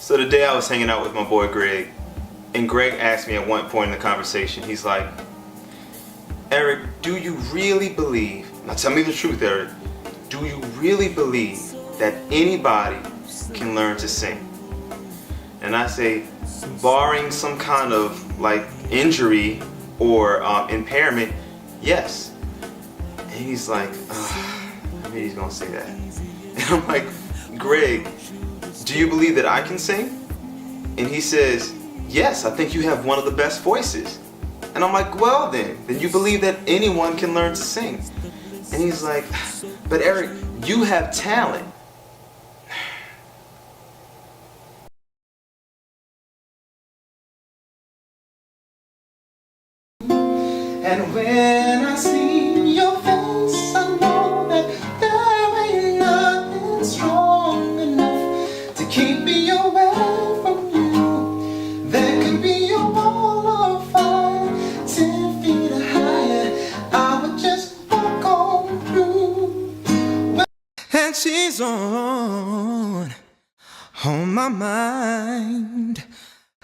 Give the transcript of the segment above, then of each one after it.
So the day I was hanging out with my boy Greg, and Greg asked me at one point in the conversation, he's like, Eric, do you really believe, now tell me the truth, Eric, do you really believe that anybody can learn to sing? And I say, barring some kind of like injury or impairment, yes. And he's like, I mean, he's gonna say that. And I'm like, Greg, do you believe that I can sing? And he says, yes, I think you have one of the best voices. And I'm like, well then you believe that anyone can learn to sing. And he's like, but Eric, you have talent. And when I see your face, I know that there ain't nothing strong enough to keep me away from you. There could be a wall of fire 10 feet higher, I would just walk on through. And she's on my mind,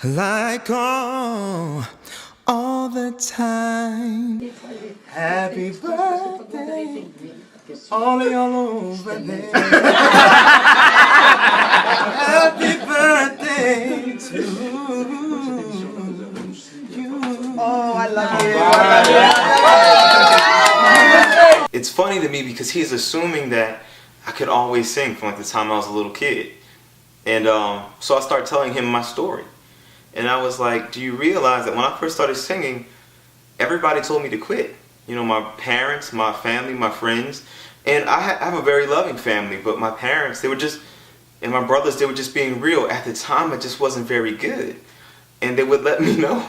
like all the time. Happy birthday, all over there. Happy birthday to you. Oh, I love you. It's funny to me because he's assuming that I could always sing from like the time I was a little kid. And so I started telling him my story. And I was like, do you realize that when I first started singing, everybody told me to quit? You know, my parents, my family, my friends. And I have a very loving family, but my parents, they were just, and my brothers, they were just being real. At the time, I just wasn't very good. And they would let me know,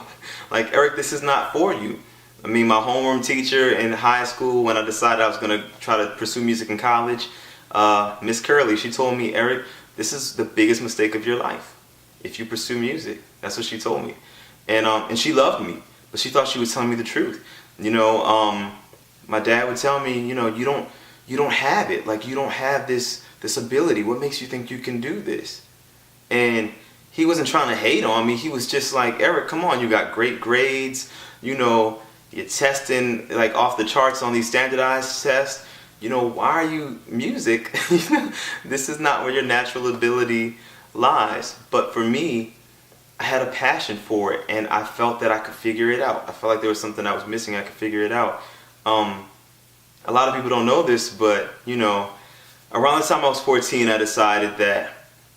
like, Eric, this is not for you. I mean, my homeroom teacher in high school, when I decided I was going to try to pursue music in college, Miss Curley, she told me, Eric, this is the biggest mistake of your life if you pursue music. That's what she told me. And she loved me, but she thought she was telling me the truth. You know, my dad would tell me, you know, you don't have it. Like, you don't have this ability. What makes you think you can do this? And he wasn't trying to hate on me. He was just like, Eric, come on, you got great grades. You know, you're testing like off the charts on these standardized tests. You know, why are you music? This is not where your natural ability lies. But for me, I had a passion for it, and I felt that I could figure it out. I felt like there was something I was missing. I could figure it out. A lot of people don't know this, but you know, around the time I was 14, I decided that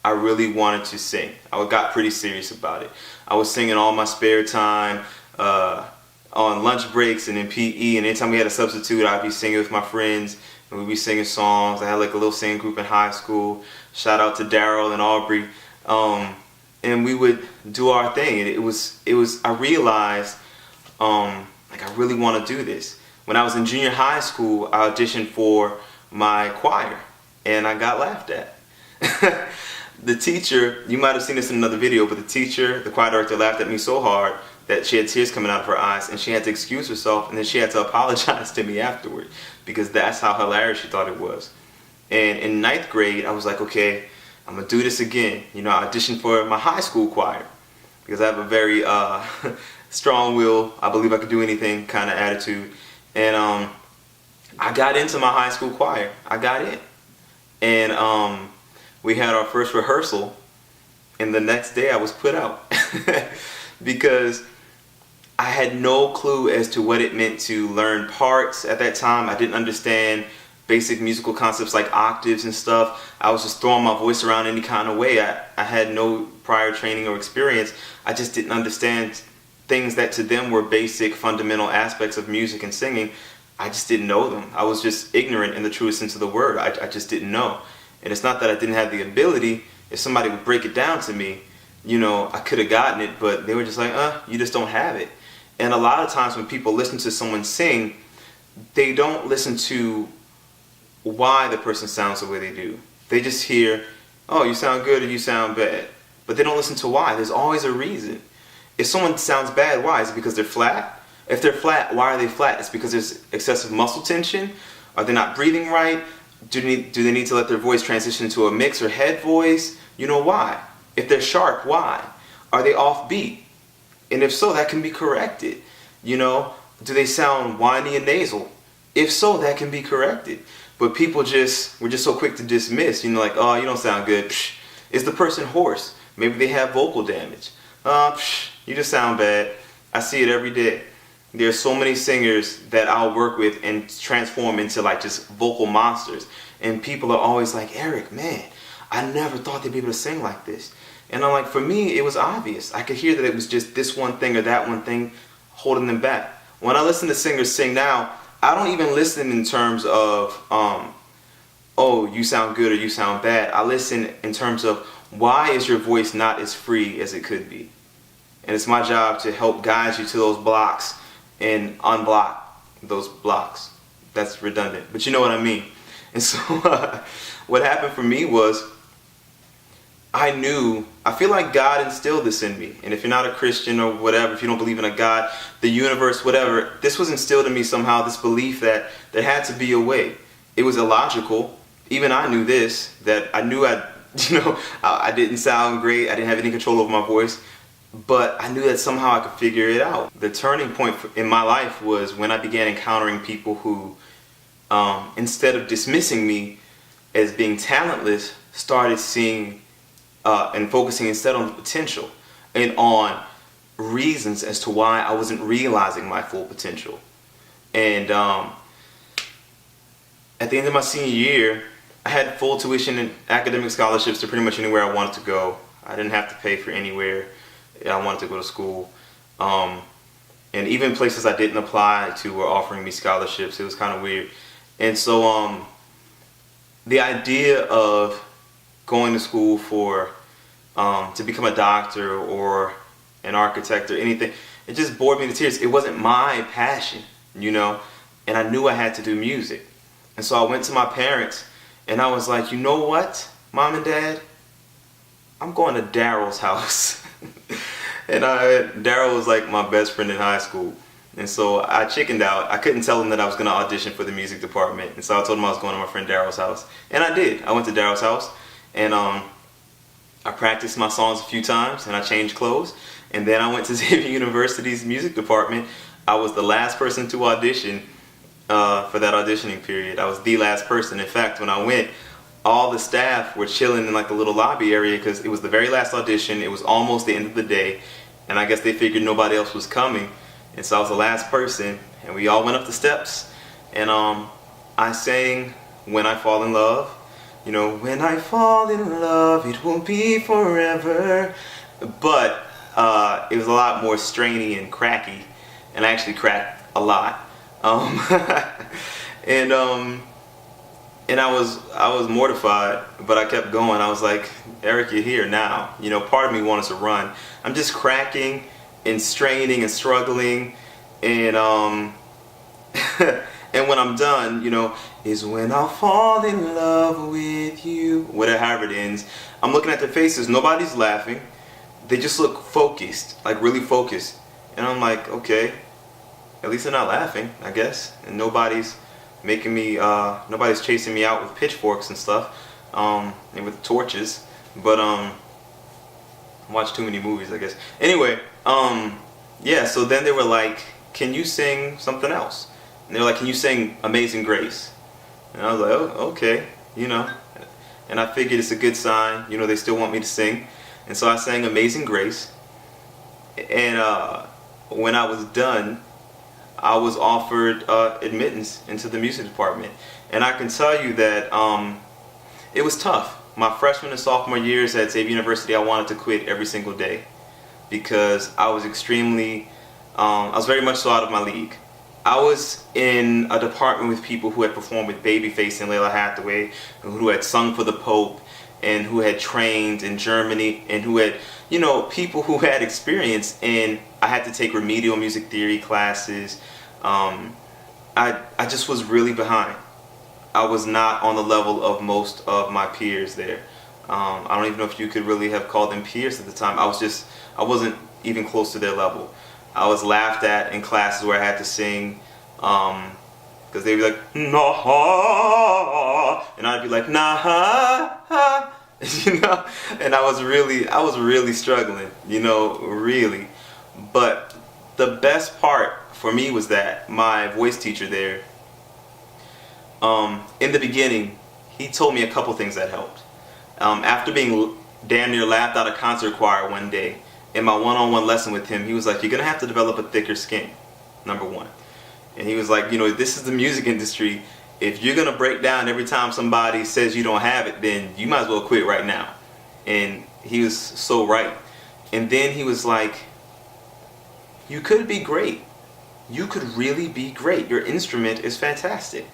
I really wanted to sing. I got pretty serious about it. I was singing all my spare time, on lunch breaks and in PE, and anytime we had a substitute, I'd be singing with my friends, and we'd be singing songs. I had like a little singing group in high school. Shout out to Daryl and Aubrey. And we would do our thing. And it was I realized like I really want to do this. When I was in junior high school, I auditioned for my choir and I got laughed at. The teacher, you might have seen this in another video, but the choir director laughed at me so hard that she had tears coming out of her eyes, and she had to excuse herself, and then she had to apologize to me afterward because that's how hilarious she thought it was. And in 9th grade, I was like, okay, I'm gonna do this again. You know, I auditioned for my high school choir because I have a very strong will, I believe I could do anything kind of attitude. And I got into my high school choir. I got in. And we had our first rehearsal, and the next day I was put out because I had no clue as to what it meant to learn parts at that time. I didn't understand basic musical concepts like octaves and stuff. I was just throwing my voice around any kind of way. I had no prior training or experience. I just didn't understand things that to them were basic fundamental aspects of music and singing. I just didn't know them. I was just ignorant in the truest sense of the word. I just didn't know. And it's not that I didn't have the ability. If somebody would break it down to me, you know, I could have gotten it, but they were just like, you just don't have it. And a lot of times when people listen to someone sing, they don't listen to why the person sounds the way they do. They just hear, oh, you sound good or you sound bad. But they don't listen to why. There's always a reason. If someone sounds bad, why? Is it because they're flat? If they're flat, why are they flat? It's because there's excessive muscle tension. Are they not breathing right? Do they need to let their voice transition into a mix or head voice? You know why? If they're sharp, why? Are they offbeat? And if so, that can be corrected. You know, do they sound whiny and nasal? If so, that can be corrected. But we're just so quick to dismiss, you know, like, oh, you don't sound good. Psh. Is the person hoarse? Maybe they have vocal damage. You just sound bad. I see it every day. There's so many singers that I'll work with and transform into like just vocal monsters. And people are always like, Eric, man, I never thought they'd be able to sing like this. And I'm like, for me, it was obvious. I could hear that it was just this one thing or that one thing holding them back. When I listen to singers sing now, I don't even listen in terms of, oh, you sound good or you sound bad. I listen in terms of, why is your voice not as free as it could be? And it's my job to help guide you to those blocks and unblock those blocks. That's redundant, but you know what I mean. And so what happened for me was, I feel like God instilled this in me. And if you're not a Christian or whatever, if you don't believe in a God, the universe, whatever, this was instilled in me somehow, this belief that there had to be a way. It was illogical. Even I knew this, that I knew I didn't sound great. I didn't have any control over my voice. But I knew that somehow I could figure it out. The turning point in my life was when I began encountering people who, instead of dismissing me as being talentless, started seeing and focusing instead on the potential and on reasons as to why I wasn't realizing my full potential. And at the end of my senior year, I had full tuition and academic scholarships to pretty much anywhere I wanted to go. I didn't have to pay for anywhere I wanted to go to school. And even places I didn't apply to were offering me scholarships. It was kind of weird. And so the idea of going to school for to become a doctor or an architect or anything, it just bored me to tears. It wasn't my passion, you know, and I knew I had to do music. And so I went to my parents and I was like, you know what, Mom and Dad, I'm going to Daryl's house. And Daryl was like my best friend in high school. And so I chickened out. I couldn't tell him that I was going to audition for the music department. And so I told him I was going to my friend Daryl's house. And I did. I went to Daryl's house and I practiced my songs a few times and I changed clothes. And then I went to Xavier University's music department. I was the last person to audition for that auditioning period. I was the last person. In fact, when I went, all the staff were chilling in like the little lobby area because it was the very last audition. It was almost the end of the day. And I guess they figured nobody else was coming. And so I was the last person. And we all went up the steps. And I sang When I Fall in Love. You know, when I fall in love, it will be forever. But it was a lot more strainy and cracky. And I actually cracked a lot. And I was mortified, but I kept going. I was like, Eric, you're here now. You know, part of me wanted to run. I'm just cracking and straining and struggling, and and when I'm done, you know, is when I'll fall in love with you. Whatever, however it ends. I'm looking at their faces. Nobody's laughing. They just look focused, like really focused. And I'm like, okay, at least they're not laughing, I guess. And nobody's making me, nobody's chasing me out with pitchforks and stuff, and with torches. But I watched too many movies, I guess. Anyway, yeah. So then they were like, "Can you sing something else?" And they were like, "Can you sing Amazing Grace?" And I was like, "Oh, okay," you know. And I figured it's a good sign, you know. They still want me to sing, and so I sang Amazing Grace. And when I was done, I was offered admittance into the music department. And I can tell you that it was tough. My freshman and sophomore years at Xavier University, I wanted to quit every single day because I was I was very much so out of my league. I was in a department with people who had performed with Babyface and Layla Hathaway, who had sung for the Pope, and who had trained in Germany, and who had, you know, people who had experience. And I had to take remedial music theory classes. I just was really behind. I was not on the level of most of my peers there. I don't even know if you could really have called them peers at the time. I wasn't even close to their level. I was laughed at in classes where I had to sing, because they'd be like, nah, and I'd be like, nah, you know, and I was really struggling, you know, really. But the best part for me was that my voice teacher there, in the beginning, he told me a couple things that helped. After being damn near laughed out of concert choir one day, in my one-on-one lesson with him, he was like, "You're gonna have to develop a thicker skin, number one." And he was like, "You know, this is the music industry. If you're gonna break down every time somebody says you don't have it, then you might as well quit right now." And he was so right. And then he was like, "You could be great. You could really be great. Your instrument is fantastic."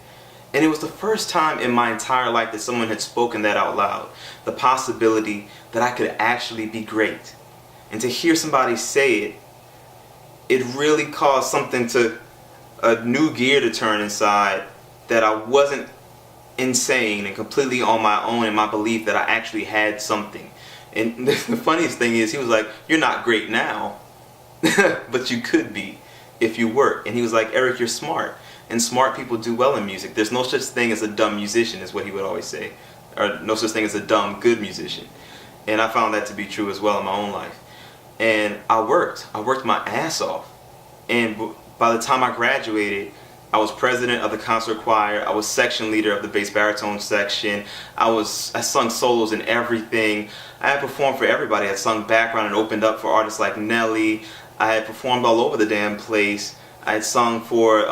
And it was the first time in my entire life that someone had spoken that out loud. The possibility that I could actually be great. And to hear somebody say it, it really caused a new gear to turn inside, that I wasn't insane and completely on my own in my belief that I actually had something. And the funniest thing is, he was like, "You're not great now, but you could be if you work." And he was like, "Eric, you're smart. And smart people do well in music. There's no such thing as a dumb musician," is what he would always say. Or no such thing as a dumb, good musician. And I found that to be true as well in my own life. And I worked my ass off. And by the time I graduated, I was president of the concert choir. I was section leader of the bass baritone section. I sung solos in everything. I had performed for everybody. I had sung background and opened up for artists like Nelly. I had performed all over the damn place. I had sung for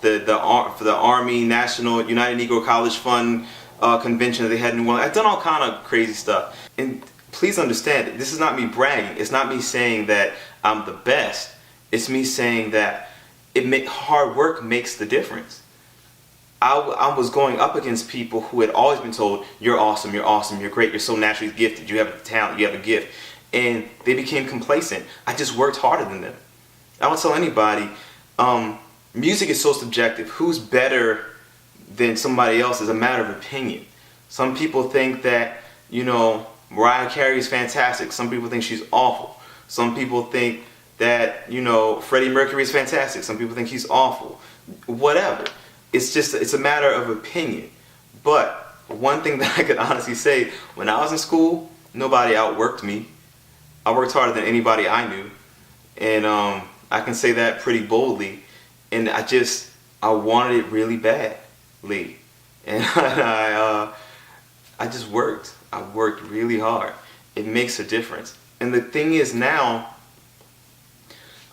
the Army National United Negro College Fund convention that they had in New Orleans. I've done all kind of crazy stuff. And please understand, this is not me bragging. It's not me saying that I'm the best. It's me saying that hard work makes the difference. I was going up against people who had always been told, "You're awesome, you're awesome, you're great, you're so naturally gifted, you have a talent, you have a gift." And they became complacent. I just worked harder than them. I would tell anybody, music is so subjective. Who's better than somebody else is a matter of opinion. Some people think that, you know, Mariah Carey is fantastic. Some people think she's awful. Some people think that, you know, Freddie Mercury is fantastic. Some people think he's awful. Whatever. It's a matter of opinion. But one thing that I could honestly say, when I was in school, nobody outworked me. I worked harder than anybody I knew. And I can say that pretty boldly. And I wanted it really badly. And I just worked. I worked really hard. It makes a difference. And the thing is, now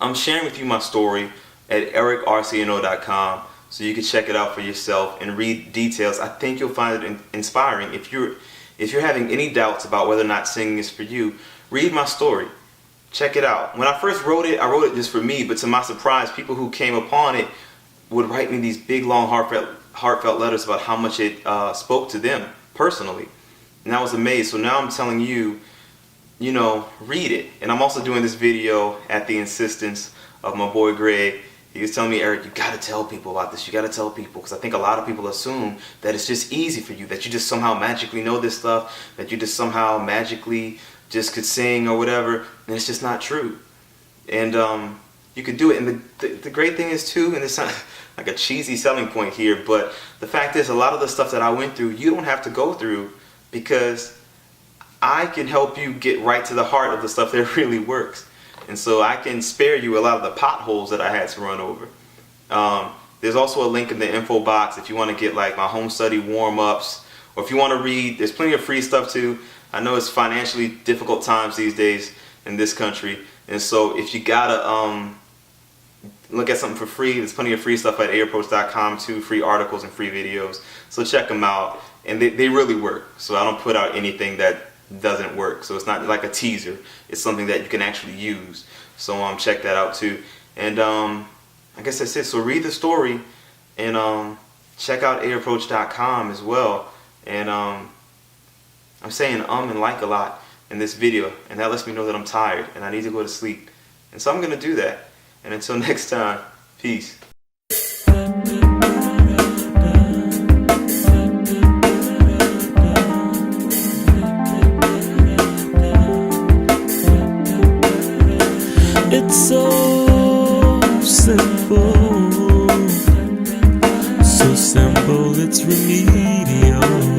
I'm sharing with you my story at ericrcno.com, so you can check it out for yourself and read details. I think you'll find it inspiring. If you're having any doubts about whether or not singing is for you, read my story. Check it out. When I first wrote it, I wrote it just for me, but to my surprise, people who came upon it would write me these big, long, heartfelt letters about how much it spoke to them personally. And I was amazed. So now I'm telling you, you know, read it. And I'm also doing this video at the insistence of my boy Greg. He was telling me, "Eric, you gotta tell people about this. You gotta tell people," because I think a lot of people assume that it's just easy for you, that you just somehow magically know this stuff, that you just somehow magically just could sing or whatever, and it's just not true. And you could do it. And the great thing is too, and it's not like a cheesy selling point here, but the fact is, a lot of the stuff that I went through, you don't have to go through, because I can help you get right to the heart of the stuff that really works. And so I can spare you a lot of the potholes that I had to run over. There's also a link in the info box if you want to get like my home study warm-ups, or if you want to read. There's plenty of free stuff too. I know it's financially difficult times these days in this country, and so if you gotta look at something for free, there's plenty of free stuff at aapproach.com too, free articles and free videos. So check them out, and they really work. So I don't put out anything that doesn't work. So it's not like a teaser. It's something that you can actually use. So check that out too. And I guess that's it. So read the story, and check out aapproach.com as well. And I'm saying and like a lot in this video, and that lets me know that I'm tired and I need to go to sleep. And so I'm gonna do that. And until next time, peace. It's so simple, it's remedial.